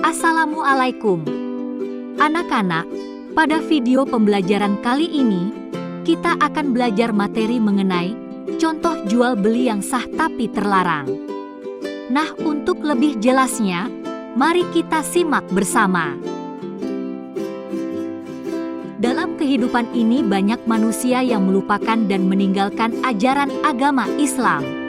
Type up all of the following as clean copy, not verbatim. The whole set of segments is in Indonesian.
Assalamualaikum. Anak-anak, pada video pembelajaran kali ini, kita akan belajar materi mengenai contoh jual beli yang sah tapi terlarang. Nah, untuk lebih jelasnya, mari kita simak bersama. Dalam kehidupan ini banyak manusia yang melupakan dan meninggalkan ajaran agama Islam.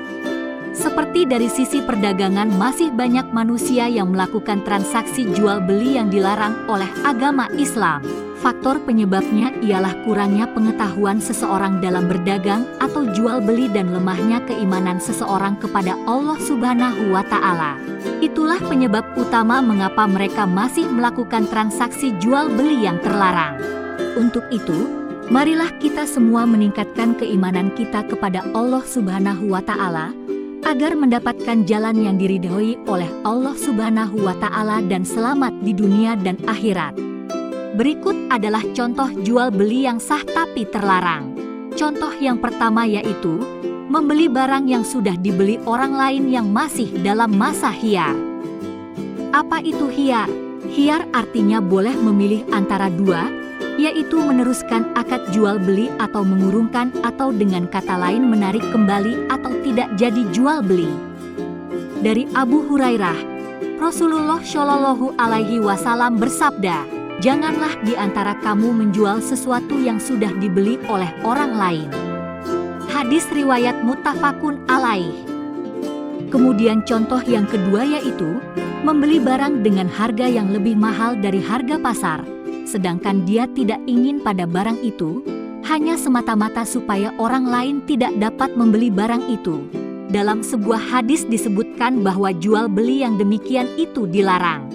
Seperti dari sisi perdagangan, masih banyak manusia yang melakukan transaksi jual beli yang dilarang oleh agama Islam. Faktor penyebabnya ialah kurangnya pengetahuan seseorang dalam berdagang atau jual beli dan lemahnya keimanan seseorang kepada Allah Subhanahu wa Ta'ala. Itulah penyebab utama mengapa mereka masih melakukan transaksi jual beli yang terlarang. Untuk itu, marilah kita semua meningkatkan keimanan kita kepada Allah Subhanahu wa Ta'ala agar mendapatkan jalan yang diridhoi oleh Allah Subhanahu wa Ta'ala dan selamat di dunia dan akhirat. Berikut adalah contoh jual beli yang sah tapi terlarang. Contoh yang pertama yaitu membeli barang yang sudah dibeli orang lain yang masih dalam masa khiyar. Apa itu khiyar? Khiyar artinya boleh memilih antara dua, yaitu meneruskan akad jual beli atau mengurungkan, atau dengan kata lain menarik kembali atau tidak jadi jual beli. Dari Abu Hurairah, Rasulullah Shallallahu Alaihi Wasallam bersabda, "Janganlah di antara kamu menjual sesuatu yang sudah dibeli oleh orang lain." Hadis riwayat muttafaqun alaih. Kemudian contoh yang kedua yaitu membeli barang dengan harga yang lebih mahal dari harga pasar, sedangkan dia tidak ingin pada barang itu, hanya semata-mata supaya orang lain tidak dapat membeli barang itu. Dalam sebuah hadis disebutkan bahwa jual beli yang demikian itu dilarang.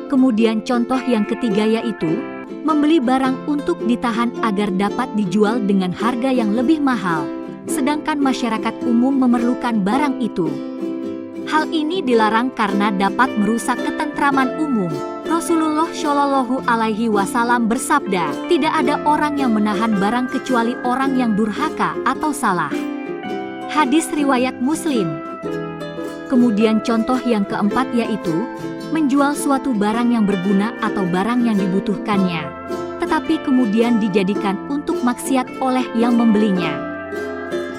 Kemudian contoh yang ketiga yaitu membeli barang untuk ditahan agar dapat dijual dengan harga yang lebih mahal, sedangkan masyarakat umum memerlukan barang itu. Hal ini dilarang karena dapat merusak ketentraman umum. Rasulullah Shallallahu Alaihi Wasallam bersabda, "Tidak ada orang yang menahan barang kecuali orang yang durhaka atau salah." Hadis riwayat Muslim. Kemudian contoh yang keempat yaitu menjual suatu barang yang berguna atau barang yang dibutuhkannya, tetapi kemudian dijadikan untuk maksiat oleh yang membelinya.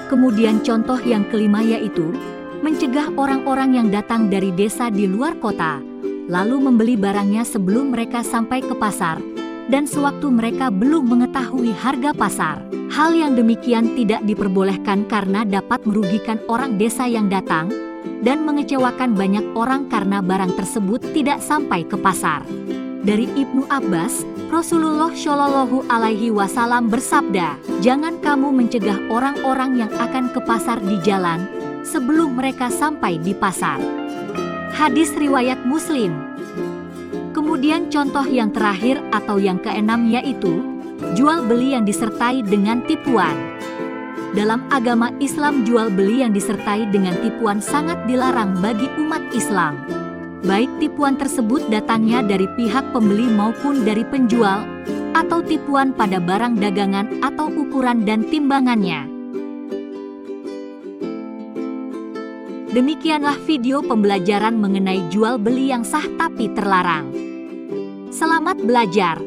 Kemudian contoh yang kelima yaitu mencegah orang-orang yang datang dari desa di luar kota, lalu membeli barangnya sebelum mereka sampai ke pasar, dan sewaktu mereka belum mengetahui harga pasar. Hal yang demikian tidak diperbolehkan karena dapat merugikan orang desa yang datang, dan mengecewakan banyak orang karena barang tersebut tidak sampai ke pasar. Dari Ibnu Abbas, Rasulullah Shallallahu Alaihi Wasallam bersabda, "Jangan kamu mencegah orang-orang yang akan ke pasar di jalan, sebelum mereka sampai di pasar." Hadis riwayat Muslim. Kemudian contoh yang terakhir atau yang keenam yaitu jual beli yang disertai dengan tipuan. Dalam agama Islam, jual beli yang disertai dengan tipuan sangat dilarang bagi umat Islam. Baik tipuan tersebut datangnya dari pihak pembeli maupun dari penjual, atau tipuan pada barang dagangan atau ukuran dan timbangannya. Demikianlah video pembelajaran mengenai jual beli yang sah tapi terlarang. Selamat belajar!